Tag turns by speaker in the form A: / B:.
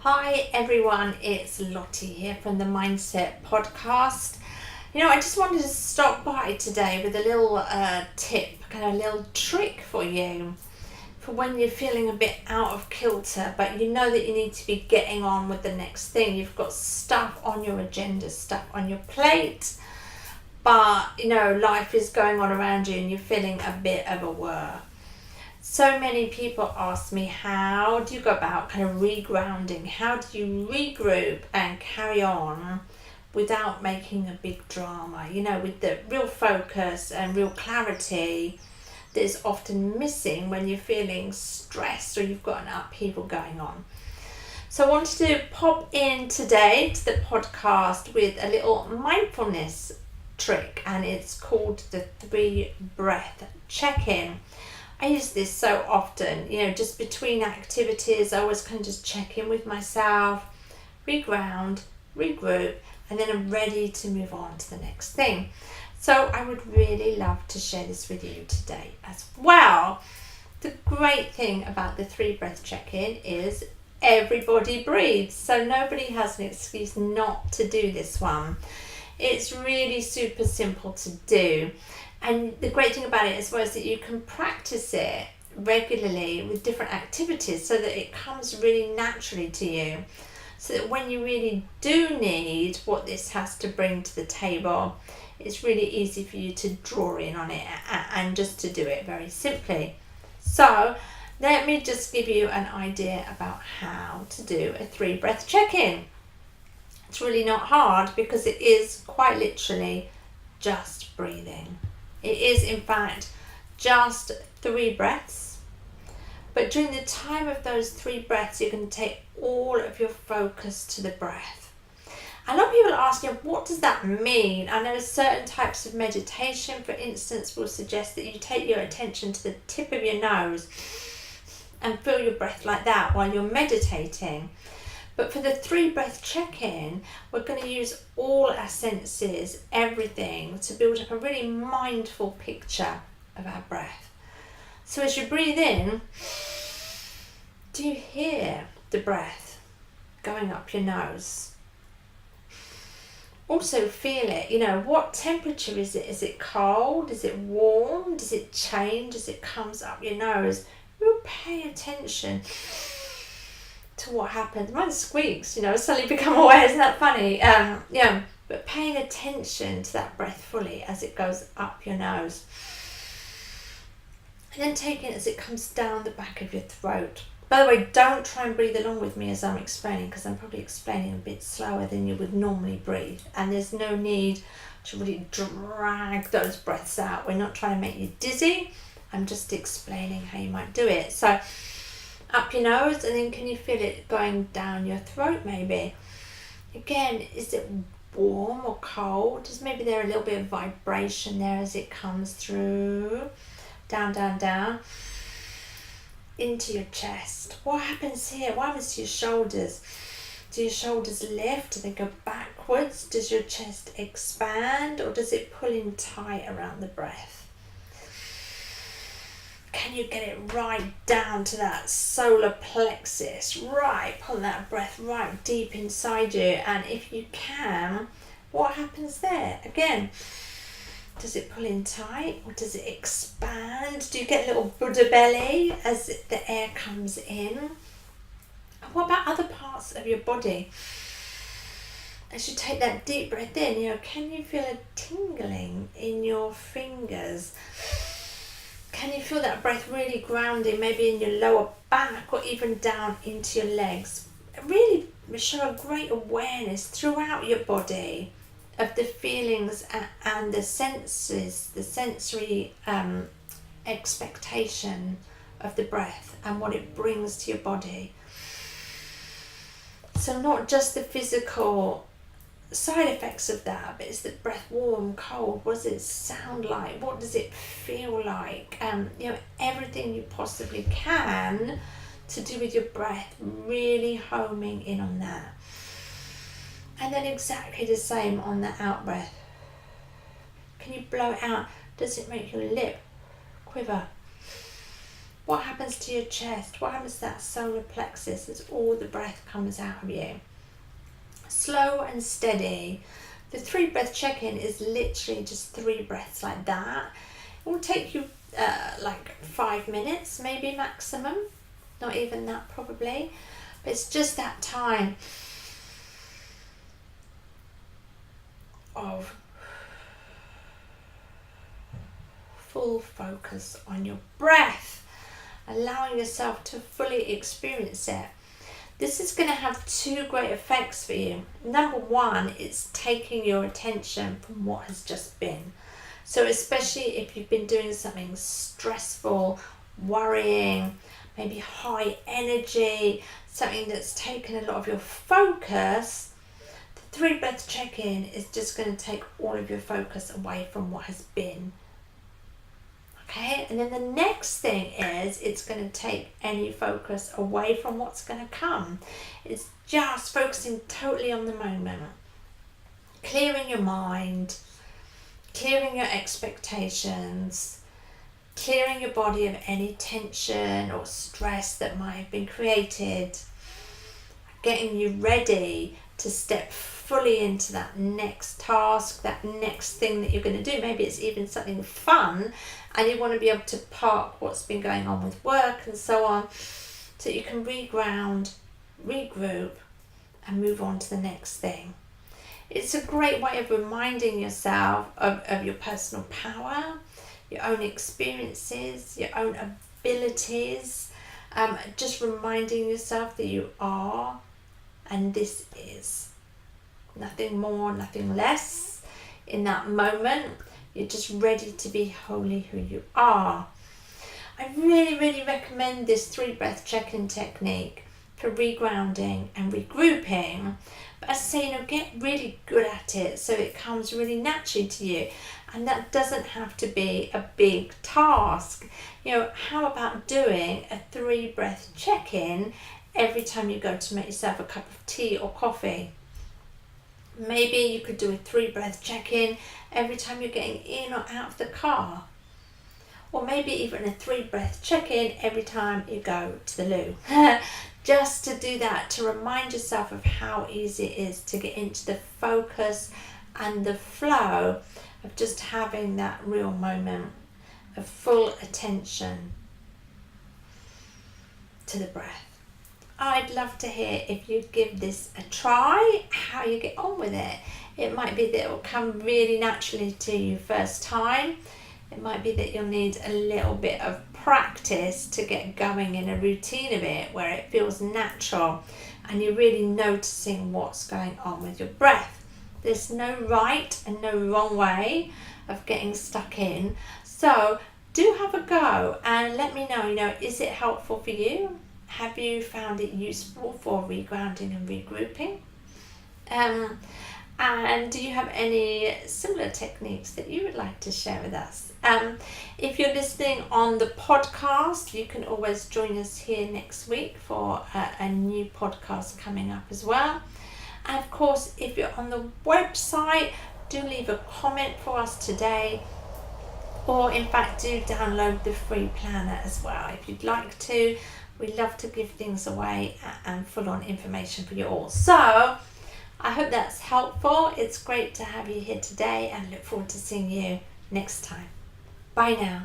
A: Hi everyone, it's Lottie here from the Mindset Podcast. I just wanted to stop by today with a little tip, kind of a little trick for you for when you're feeling a bit out of kilter, but you know that you need to be getting on with the next thing. You've got stuff on your agenda, stuff on your plate, but life is going on around you and you're feeling a bit of a whir. So many people ask me, how do you go about kind of regrounding? How do you regroup and carry on without making a big drama? With the real focus and real clarity that is often missing when you're feeling stressed or you've got an upheaval going on. So I wanted to pop in today to the podcast with a little mindfulness trick, and it's called the 3 breath check-in. I use this so often, just between activities. I always kind of just check in with myself, reground, regroup, and then I'm ready to move on to the next thing. So I would really love to share this with you today as well. The great thing about the 3 breath check-in is everybody breathes, so nobody has an excuse not to do this one. It's really super simple to do. And the great thing about it as well is that you can practice it regularly with different activities so that it comes really naturally to you. So that when you really do need what this has to bring to the table, it's really easy for you to draw in on it and just to do it very simply. So let me just give you an idea about how to do a 3 breath check-in. It's really not hard because it is quite literally just breathing. It is, in fact, just 3 breaths. But during the time of those 3 breaths, you can take all of your focus to the breath. A lot of people ask, what does that mean? I know certain types of meditation, for instance, will suggest that you take your attention to the tip of your nose and feel your breath like that while you're meditating. But for the 3 breath check-in, we're going to use all our senses, everything, to build up a really mindful picture of our breath. So as you breathe in, do you hear the breath going up your nose? Also feel it, what temperature is it? Is it cold? Is it warm? Does it change as it comes up your nose? We'll pay attention to what happens. Mine squeaks, suddenly become aware. Isn't that funny? But paying attention to that breath fully as it goes up your nose. And then taking it as it comes down the back of your throat. By the way, don't try and breathe along with me as I'm explaining, because I'm probably explaining a bit slower than you would normally breathe. And there's no need to really drag those breaths out. We're not trying to make you dizzy. I'm just explaining how you might do it. So up your nose, and then can you feel it going down your throat maybe? Again, is it warm or cold? Is maybe there a little bit of vibration there as it comes through? Down, down, down. Into your chest. What happens here? What happens to your shoulders? Do your shoulders lift? Do they go backwards? Does your chest expand, or does it pull in tight around the breath? Can you get it right down to that solar plexus? Right, pull that breath right deep inside you. And if you can, what happens there? Again, does it pull in tight, or does it expand? Do you get a little Buddha belly as the air comes in? And what about other parts of your body? As you take that deep breath in, can you feel a tingling in your fingers? Can you feel that breath really grounding, maybe in your lower back or even down into your legs? Really show a great awareness throughout your body of the feelings and the senses, the sensory expectation of the breath and what it brings to your body. So not just the physical side effects of that, but is the breath warm, cold? What does it sound like? What does it feel like? Everything you possibly can to do with your breath, really homing in on that. And then exactly the same on the out breath. Can you blow it out? Does it make your lip quiver? What happens to your chest? What happens to that solar plexus as all the breath comes out of you? Slow and steady. The 3 breath check-in is literally just 3 breaths like that. It will take you like 5 minutes, maybe maximum. Not even that probably. But it's just that time of full focus on your breath, allowing yourself to fully experience it. This is going to have 2 great effects for you. Number 1, it's taking your attention from what has just been. So especially if you've been doing something stressful, worrying, maybe high energy, something that's taken a lot of your focus, the 3 breath check-in is just going to take all of your focus away from what has been. Okay, and then the next thing is it's going to take any focus away from what's going to come. It's just focusing totally on the moment, clearing your mind, clearing your expectations, clearing your body of any tension or stress that might have been created, getting you ready to step fully into that next task, that next thing that you're going to do. Maybe it's even something fun and you want to be able to park what's been going on with work and so on, so you can reground, regroup and move on to the next thing. It's a great way of reminding yourself of your personal power, your own experiences, your own abilities, just reminding yourself that you are and this is. Nothing more, nothing less. In that moment, you're just ready to be wholly who you are. I really, really recommend this 3 breath check-in technique for regrounding and regrouping. But as I say, get really good at it so it comes really naturally to you. And that doesn't have to be a big task. How about doing a 3 breath check-in every time you go to make yourself a cup of tea or coffee? Maybe you could do a 3 breath check-in every time you're getting in or out of the car. Or maybe even a 3 breath check-in every time you go to the loo. Just to do that, to remind yourself of how easy it is to get into the focus and the flow of just having that real moment of full attention to the breath. I'd love to hear if you give this a try, how you get on with it. It might be that it will come really naturally to you first time. It might be that you'll need a little bit of practice to get going in a routine of it where it feels natural and you're really noticing what's going on with your breath. There's no right and no wrong way of getting stuck in. So do have a go and let me know, is it helpful for you? Have you found it useful for regrounding and regrouping? And do you have any similar techniques that you would like to share with us? If you're listening on the podcast, you can always join us here next week for a new podcast coming up as well. And of course, if you're on the website, do leave a comment for us today. Or in fact, do download the free planner as well if you'd like to. We love to give things away and full-on information for you all. So I hope that's helpful. It's great to have you here today and look forward to seeing you next time. Bye now.